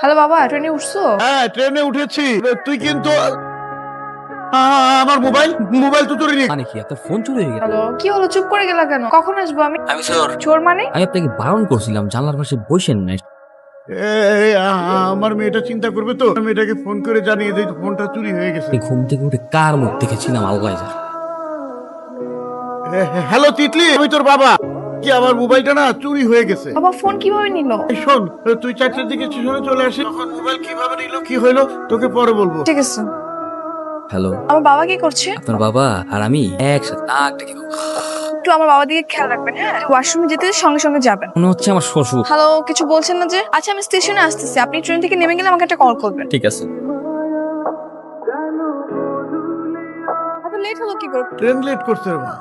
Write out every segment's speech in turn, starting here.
Hello বাবা, ট্রেনে উঠছো? হ্যাঁ ট্রেনে উঠেছি। তুই কিন্তু আমার মোবাইল মোবাইল তো চুরি মানে কি আপনার ফোন চুরি হয়ে গেল? হ্যালো, কি হলো? চুপ করে গেলা কেন? কখন আসবো আমি? আমি স্যার, চোর মানে? আমি আপনাকে বারণ করছিলাম জানলার পাশে বসেন না। আমার মেয়েটা চিন্তা করবে তো, মেয়েটাকে ফোন করে জানিয়ে দিই ফোনটা চুরি হয়ে গেছে। আমি ঘুম থেকে উঠে কার মুখ দেখেছিলাম আলগায় যা। হ্যালো তিতলি, আমি তোর বাবা। কি আমার মোবাইলটা না চুরি হয়ে গেছে। বাবা ফোন কিভাবে নিল? এই শোন, তুই 4টার দিকে স্টেশনে চলে আসিস। তখন মোবাইল কিভাবে নিল কি হইলো তোকে পরে বলবো। ঠিক আছে। হ্যালো, আমার বাবা কি করছে? আপনার বাবা আর আমি একসাথে নাক ডেকে একটু আমার বাবার দিকে খেয়াল রাখবেন, হ্যাঁ? ওয়াশরুমে যেতে সঙ্গে সঙ্গে যাবেন। মনে হচ্ছে আমার শ্বশুর। হ্যালো, কিছু বলছেন না যে? আচ্ছা আমি স্টেশনে আসতেছি, আপনি ট্রেন থেকে নেমে গেলে আমাকে একটা কল করবেন। ঠিক আছে। এত লেট হলো কি করে? ট্রেন লেট করছে রে মা।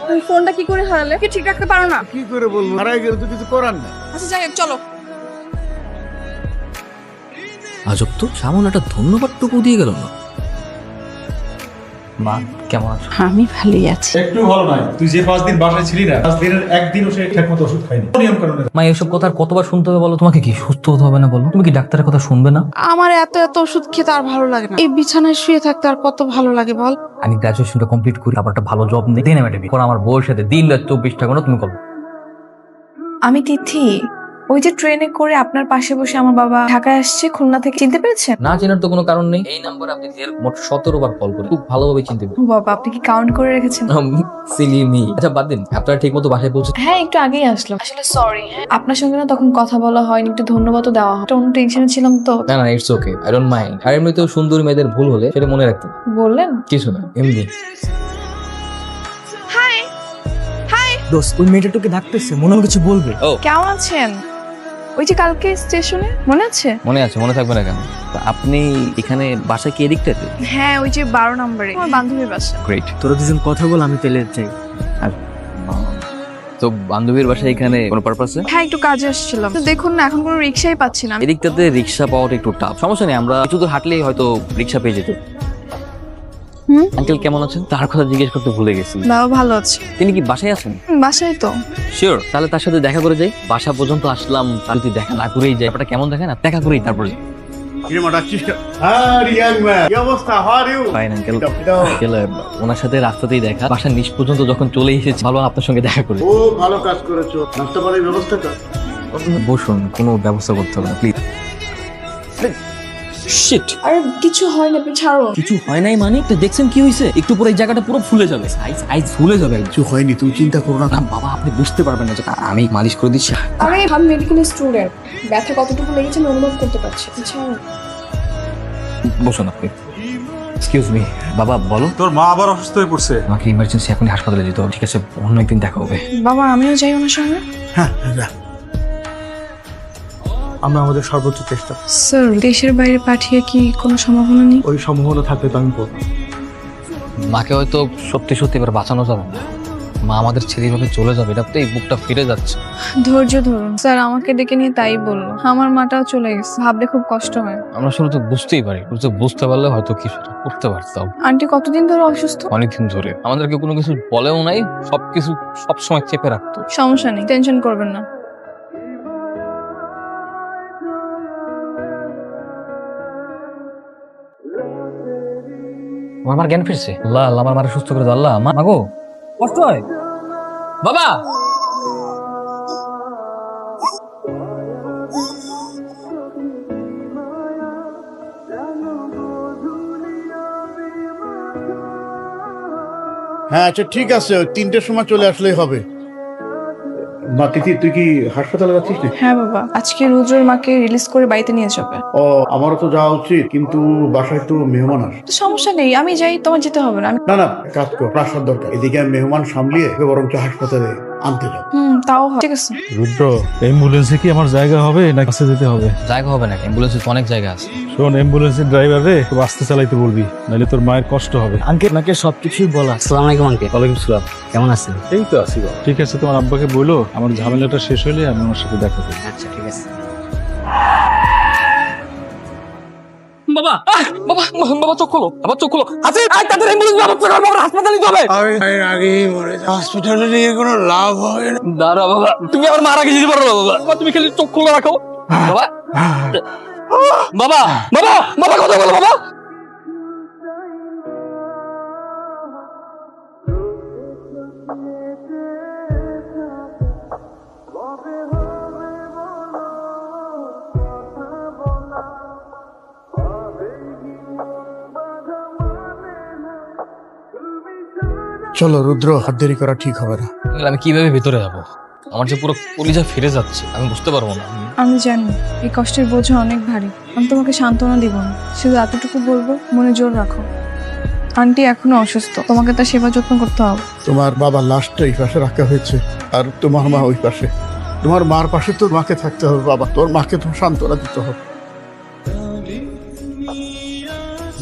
তুমি ফোনটা কি করে হারালে? কি ঠিক রাখতে পারো না? কি করে বলবো, হারাই গেলে তো কিছু করার না। আচ্ছা যাই হোক, চলো। আজব তো, সামনে একটা ধন্যবাদটুকু দিয়ে গেল না। মা কেমন আছো? আমি ভালোই আছি। একটু ভালো নয়। তুই যে 5 দিন বাসায় ছিলি না, 5 দিনের একদিনও সে ঠিক মতো ওষুধ খায়নি নিয়ম কানুনের। মা এসব কথা আর কতবার শুনতে হবে বলো? তোমাকে কি সুস্থ হতে হবে না বলো? তুমি কি ডাক্তারের কথা শুনবে না? আমার এত এত ওষুধ খেতে আর ভালো লাগে না। এই বিছানায় শুয়ে থাকতে আর কত ভালো লাগে বল। আমি গ্রাজুয়েশনটা কমপ্লিট করি, আবার একটা ভালো জব নেই, দেন আমি একটা বিয়ে করবো। আমার বউয়ের সাথে দিন রাত 24টা ঘন্টা তুমি করো। আমি তিথি, ওই যে ট্রেনে করে আপনার পাশে বসে আমার বাবা ঢাকায় আসছে খুলনা থেকে, চিনতে পেরেছেন? না চেনার তো কোনো কারণ নেই। এই নাম্বারে আপনি মোট 17 বার কল করে খুব ভালোভাবে চিনতে ও বাবা, আপনি কি কাউন্ট করে রেখেছেন? Silly me. আচ্ছা বাদ দিন, আপনারা ঠিক মতো বাসায় পৌঁছে? হ্যাঁ, একটু আগেই আসলাম। আসলে সরি, হ্যাঁ আপনার সঙ্গে না তখন কথা বলা হয়নি, একটু ধন্যবাদও দেওয়া হয়। অন্য টেনশনে ছিলাম তো। না না, it's okay, I don't mind. আর এমনিতেও সুন্দরী মেয়েদের ভুল হলে সেটা মনে রাখতে হবে। বললেন? কিছু না, এমনি। হাই হাই, দোস্ত ওই মেয়েটাকে ডাকতেছে, মনে হয় কিছু বলবে। ও কেমন আছেন? ওই যে কালকে স্টেশনে, মনে আছে? মনে আছে, মনে থাকবে না কেন? তা আপনি এখানে বাসায় কি এদিকটাতে? হ্যাঁ, ওই যে 12 নম্বরে আমার বান্ধবীর বাসা। গ্রেট। তোরা দুজন কথা বল, আমি তেলে যাই। তো বান্ধবীর বাসায় এখানে কোনো পারপাসে? হ্যাঁ, একটু কাজে আসছিলাম। তো দেখুন না, এখন কোনো রিক্সাই পাচ্ছি না। এদিকটাতে রিক্সা পাওয়াটা একটু টাফ। সমস্যা নেই, আমরা কিছু দূর হাঁটলেই হয়তো রিক্সা পেয়ে যেত। হুম? আঙ্কেল কেমন আছেন? তার কথা জিজ্ঞেস করতে ভুলে গেছি। বাবা ভালো আছে। তিনি কি বাসায় আছেন? বাসায় তো। শিওর, তাহলে তার সাথে দেখা করে যাই। বাসা পর্যন্ত আসলাম, তার যদি দেখা না করেই যাই, ব্যাপারটা কেমন দেখে না, দেখা করেই তারপর যাই। কিরে মা ডাকছিস কেন? হ্যাঁ ইয়াং ম্যান, কি অবস্থা? How are you? Fine uncle. Uncle, ওনার সাথে রাস্তাতেই দেখা, বাসার নিচ পর্যন্ত যখন চলে এসেছি, ভালো আপনার সঙ্গে দেখা করে। ও ভালো কাজ করেছো, নাস্তা পানির ব্যবস্থা কর। বসুন, কোনো ব্যবস্থা করতে হবে না প্লিজ। শিট, আরে কিছু হয় না, আপনি ছাড়ো। কিছু হয় নাই মানে? তো দেখছেন কি হয়েছে? একটু পরে এই জায়গাটা পুরো ফুলে যাবে, সাইজ ফুলে যাবে। কিছু হয়নি, তুমি চিন্তা করো না। না বাবা, আপনি বুঝতে পারবেন না যে আমি মালিশ করে দিচ্ছি। আরে আমি মেডিকেল স্টুডেন্ট, ব্যথা কতটুকু লেগেছে আমি অনুভব করতে পারছি। ছাড়ো। বসুন আপনি। এক্সকিউজ মি, বাবা বলো। তোর মা আবার অসুস্থ হয়ে পড়ছে। আমাকে ইমার্জেন্সি এখনই হাসপাতালে যেতে হবে। ঠিক আছে, অন্য একদিন দেখা হবে। বাবা আমিও যাই ওনার সঙ্গে। হ্যাঁ যা। আমরা আমাদের সর্বোচ্চ চেষ্টা, স্যার, দেশের বাইরে পাঠিয়ে কি কোনো সম্ভাবনা নেই? ওই সম্ভাবনা থাকলে তো আমি বলবো। মাকে হয়তো সত্যি সত্যি এবার বাঁচানো যাবে না। মা আমাদের ছেড়ে এইভাবে চলে যাবে, এটা তো এই বুকটা ফিরে যাচ্ছে। ধৈর্য ধরুন স্যার, আমাকে ডেকে নিয়ে তাই বললো। আমার মাটাও চলে গেছে, ভাবলে খুব কষ্ট হয়। আমরা শুরু তো বুঝতেই পারি, তো বুঝতে পারলে হয়তো কিছুটা করতে পারতাম। আন্টি কতদিন ধরে অসুস্থ? অনেকদিন ধরে আমাদেরকে কোনো কিছু বলেও নাই, সবকিছু সবসময় চেপে রাখতো। সমস্যা নেই, টেনশন করবেন না। আমার জ্ঞান ফিরছে। আল্লাহ আল্লাহ, আমার মারা সুস্থ করে দাও আল্লাহ। মা গো, কষ্ট হয় বাবা। হ্যাঁ আচ্ছা ঠিক আছে, ওই 3টের সময় চলে আসলেই হবে। মা তিথি, তুই কি হাসপাতালে যাচ্ছিস না? হ্যাঁ বাবা, আজকে রুদ্রের মাকে রিলিজ করে বাড়িতে নিয়ে যাবে। ও আমারও তো যাওয়া উচিত, কিন্তু বাসায় তো মেহমান আসে। তো সমস্যা নেই, আমি যাই, তোমার যেতে হবে না। না না, কাজ কর, প্রাসাদ দরকার। এদিকে আমি মেহমান সামলিয়ে বরঞ্চ হাসপাতালে আনতে যাব। তাও হয়। ঠিক আছে। রুদ্র, অ্যাম্বুলেন্সে কি আমার জায়গা হবে না কাছে যেতে হবে? জায়গা হবে না, অ্যাম্বুলেন্সে তো অনেক জায়গা আছে। শোন, অ্যাম্বুলেন্সের ড্রাইভারে খুব আস্তে চালাইতে বলবি, নাহলে তোর মায়ের কষ্ট হবে। আঙ্কেল নাকি সবকিছুই বলা। আসসালামু আলাইকুম আঙ্কেল। ওয়ালাইকুম সালাম, কেমন আছেন? এই তো আছি বাবা। ঠিক আছে, তোমার আব্বাকে বলো আমার ঝামেলাটা শেষ হলে আমি আমার সাথে দেখা করবো। আচ্ছা ঠিক আছে। বাবা বাবা বাবা বাবা চোখ খোলো, আবার চোখ খোলো। আসিফ তাদের অ্যাম্বুলেন্স ব্যবস্থা কর, বাবার হাসপাতালে নিতে হবে। আগেই মরে হসপিটালে নিয়ে কোনো লাভ হবে না। দাঁড়া বাবা, তুমি আমার মারা গেছি পারো না বাবা। বাবা, তুমি খালি চোখ খুলে রাখো বাবা। বাবা বাবা বাবা কথা বলো বাবা। চলো রুদ্র, হাত দেরি করা ঠিক হবে না। আমি কিভাবে ভিতরে যাবো? আমার যে পুরো কলিজা ফিরে যাচ্ছে, আমি বুঝতে পারবো না। আমি জানি এই কষ্টের বোঝা অনেক ভারী। আমি তোমাকে সান্ত্বনা দিব না, শুধু এতটুকু বলবো, মনে জোর রাখো। আন্টি এখনো অসুস্থ, তোমাকে তার সেবা যত্ন করতে হবে। তোমার বাবার লাশটা এই পাশে রাখা হয়েছে, আর তোমার মা ওই পাশে। তোমার মার পাশে তোর মাকে থাকতে হবে বাবা, তোর মাকে তো সান্ত্বনা দিতে হবে।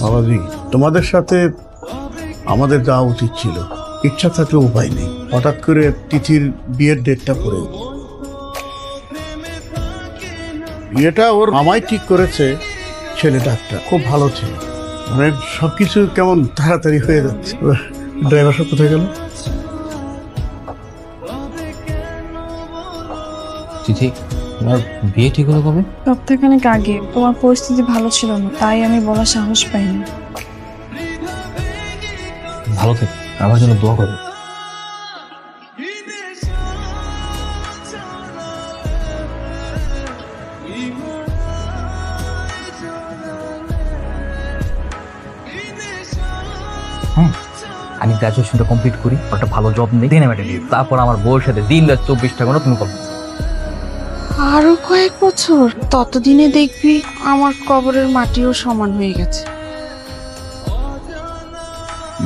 বাবাজি, তোমাদের সাথে আমাদের যাওয়া উচিত ছিল, ইচ্ছা থাকলে উপায় নেই। হঠাৎ করে তিথির বিয়ের ডেটটা পড়ে, বিয়েটা ওর মামাই ঠিক করেছে। ছেলেটা একটা খুব ভালো ছেলে, মানে সবকিছু কেমন তাড়াতাড়ি হয়ে যাচ্ছে। ড্রাইভার সব কোথায় গেল? তিথি, তোমার বিয়ে ঠিক হলো কবে? সপ্তাহখানেক আগে। তোমার পরিস্থিতি ভালো ছিল না, তাই আমি বলার সাহস পাইনি। ভালো থেকে আমার জন্য দোয়া করো। আমি গ্রাজুয়েশনটা কমপ্লিট করি, একটা ভালো জব নেই, দিনে মেটে দিই, তারপর আমার বউয়ের সাথে দিন রাত 24টা ঘন্টা তুমি করবে। আরো কয়েক বছর, ততদিনে দেখবি আমার কবরের মাটিও সমান হয়ে গেছে।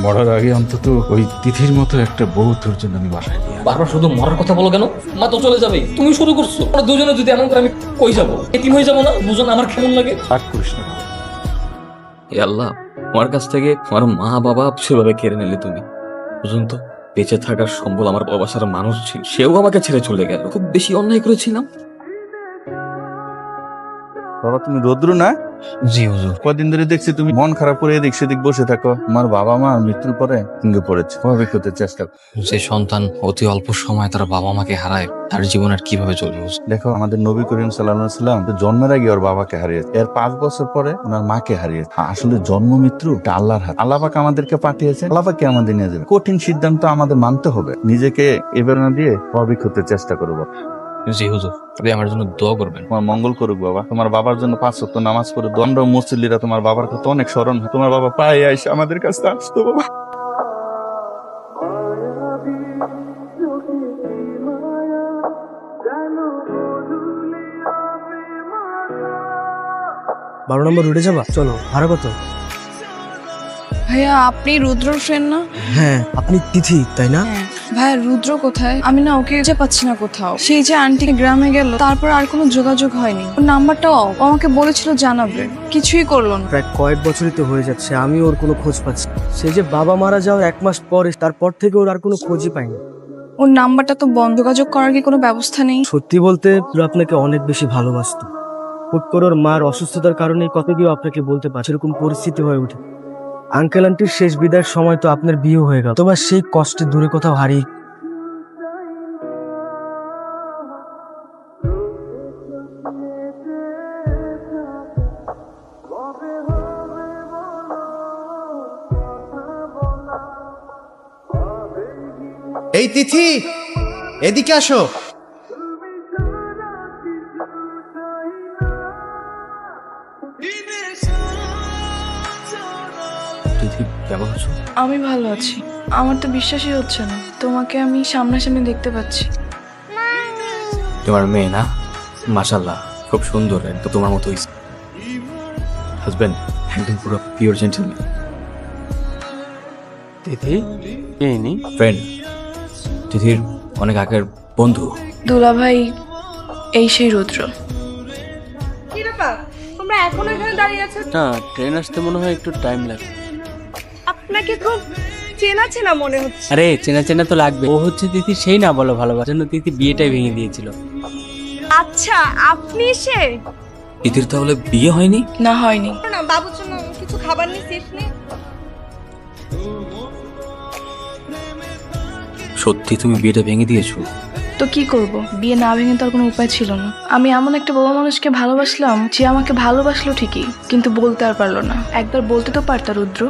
মরার আগে অন্তত ওই তিথির মতো একটা বউ তোর জন্য আমি বাসায় নিয়ে আসবো। বারবার শুধু মরার কথা বলো কেন? মা তো চলে যাবে, তুমি শুরু করছো। আমরা দুজনে যদি এমন করে, আমি কই যাবো? এতিম হয়ে যাবো না? দুজন আমার কেমন লাগে? রাগ করিস না বাবা। এ আল্লাহ, আমার কাছ থেকে আমার মা বাবা সেভাবে কেড়ে নিলে তুমি। বুঝুন তো, বেঁচে থাকার সম্বল আমার বাবা সারা মানুষ ছিল, সেও আমাকে ছেড়ে চলে গেল। খুব বেশি অন্যায় করেছিলাম। বাবা, তুমি রৌদ্র না? জি হুজুর। কদিন ধরে দেখছি তুমি মন খারাপ করে এদিক সেদিক বসে থাকো। আমার বাবা মা মৃত্যুর পরে ভেঙে পড়েছে, স্বাভাবিক হতে চেষ্টা করো। যে সন্তান অতি অল্প সময় তার বাবা মাকে হারায়, তার জীবন আর কিভাবে চলবে? দেখো, আমাদের নবী করিম সাল্লাল্লাহু আলাইহি সাল্লাম জন্মের আগে ওর বাবাকে হারিয়েছে, এর 5 বছর পরে ওনার মাকে হারিয়েছে। আসলে জন্ম মৃত্যু এটা আল্লাহর হাতে। আল্লাহ পাক আমাদেরকে পাঠিয়েছেন, আল্লাহ পাক আমাদের নিয়ে যাবে। কঠিন সিদ্ধান্ত আমাদের মানতে হবে, নিজেকে এবার না দিয়ে স্বাভাবিক হতে চেষ্টা করবো। জি হুজুর, আপনি আমার জন্য দোয়া করবেন। তোমার মঙ্গল করুক বাবা। তোমার বাবার জন্য 5 ওয়াক্ত নামাজ পড়ে দণ্ড মুসল্লিরা তোমার বাবার কথা অনেক স্মরণ হয়। তোমার বাবা পায়ে আইসা আমাদের কাছে আসতো বাবা। বারো নম্বর রুটে যাবা? চলো, ভাড়া কত? ভাইয়া, আপনি রুদ্রর ফ্রেন্ড না? হ্যাঁ, আপনি তিথি তাই না? হ্যাঁ। ভাইয়া, রুদ্র কোথায়? আমি না ওকে খুঁজে পাচ্ছি না কোথাও। সেই যে আন্টি গ্রামে গেল, তারপর আর কোনো যোগাযোগ হয়নি। ওর নাম্বারটাও ও আমাকে বলেছিল জানাবে, কিছুই করলো না। প্রায় কয়েক বছরই তো হয়ে যাচ্ছে, আমি ওর কোনো খোঁজ পাচ্ছি না। সে যে বাবা মারা যাওয়ার 1 মাস পরে, তারপর থেকে ওর আর কোনো খোঁজই পাইনি। ওর নাম্বারটা তো বন্ধ, যোগাযোগ করার কি কোনো ব্যবস্থা নেই? সত্যি বলতে ও আপনাকে অনেক বেশি ভালোবাসতো। হুট করে ওর মার অসুস্থতার কারণে কত কেউ আপনাকে বলতে পারছে, এরকম পরিস্থিতি হয়ে ওঠে। আঙ্কেল আন্টির শেষ বিদায়ের সময় তো আপনার বিয়ে হয়ে গেল, তোমার সেই কষ্টে দূরে কোথাও হারিয়ে। এই তিথি, এদিকে আসো। তিথি, কেমন আছো? আমি ভালো আছি। আমার তো বিশ্বাসই হচ্ছে না, তোমাকে আমি সামনাসামনি দেখতে পাচ্ছি। তোমার মেয়ে না? মাশাআল্লাহ, খুব সুন্দর, একদম তোমার মতো হাজবেন্ড, একদম পুরো পিওর জেন্টলম্যান। তিথি নি ফ্রেন্ড, তিথির অনেক আগের বন্ধু। দুলা ভাই, এই সেই রুদ্র। কি ব্যাপার, তোমরা এখনো এখানে দাঁড়িয়ে আছো? না, ট্রেন আসতে মনে হয় একটু টাইম লাগবে। আপনাকে খুব চেনা চেনা মনে হচ্ছে। আরে চেনা চেনা তো লাগবে, ও হচ্ছে তিথি সেই না বলো ভালোবাসার জন্য তিথি বিয়েটাই ভেঙে দিয়েছিল। আচ্ছা, আপনি সে? তিথির তাহলে বিয়ে হয়নি? না, হয়নি। না, বাবুর জন্য খাবার নি চিপস নি। সত্যি তুমি বিয়েটা ভেঙে দিয়েছো? তো কি করব, বিয়ে না ভেঙে তো আর কোনো উপায় ছিল না। আমি এমন একটা বাবা মানুষকে ভালোবাসলাম যে আমাকে ভালোবাসলো ঠিকই, কিন্তু বলতে আর পারলো না। একবার বলতে তো পারতা রুদ্র।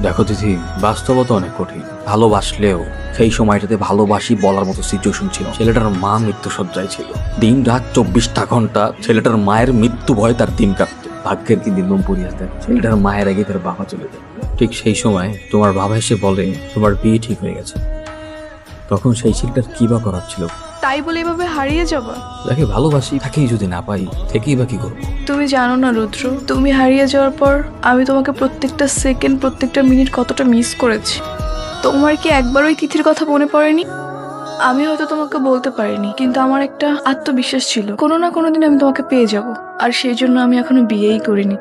দেখো তিথি, বাস্তবতা অনেক কঠিন। ভালোবাসলেও সেই সময়টাতে ভালোবাসি বলার মতো সিচুয়েশন ছিল। ছেলেটার মা মৃত্যুসজ্জায় ছিল। দিন রাত 24টা ঘন্টা ছেলেটার মায়ের মৃত্যু ভয়ে তার দিন কাটত। ভাগ্যের কি নির্মম পরিহাস দেয়, ছেলেটার মায়ের আগে তার বাবা চলে যায়। ঠিক সেই সময় তোমার বাবা এসে বলে তোমার বিয়ে ঠিক হয়ে গেছে। তখন সেই ছেলেটার কি বা করার ছিল? তাই বলে এভাবে হারিয়ে যাবা? যাকে ভালোবাসি তাকেই যদি না পাই, থেকেই বা কি করবো? তুমি জানো না রুদ্র, তুমি হারিয়ে যাওয়ার পর আমি তোমাকে প্রত্যেকটা সেকেন্ড, প্রত্যেকটা মিনিট কতটা মিস করেছি। তোমার কি একবার ওই তিথির কথা মনে পড়েনি? আমি হয়তো তোমাকে বলতে পারিনি, কিন্তু আমার একটা আত্মবিশ্বাস ছিল কোনো না কোনো দিন আমি তোমাকে পেয়ে যাব। আর সেই জন্য আমি এখনো বিয়েই করিনি।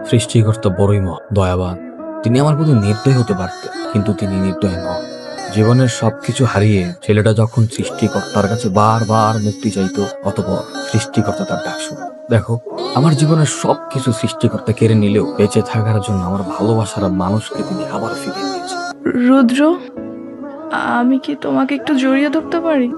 সৃষ্টিকর্তা বড়ই দয়াবান। তিনি আমার প্রতি নির্দয় হতে পারতেন, কিন্তু তিনি নির্দয় নন। জীবনের সবকিছু হারিয়ে ছেলেটা যখন সৃষ্টিকর্তার কাছে বারবার মুক্তি চাইতো, অতঃপর সৃষ্টিকর্তা তার ডাক শুনে। দেখো, আমার জীবনের সবকিছু সৃষ্টিকর্তা কেড়ে নিলেও বেঁচে থাকার জন্য আমার ভালোবাসার মানুষকে তিনি আবার ফিরিয়ে দিয়েছেন। রুদ্র, আমি কি তোমাকে একটু জড়িয়ে ধরতে পারি?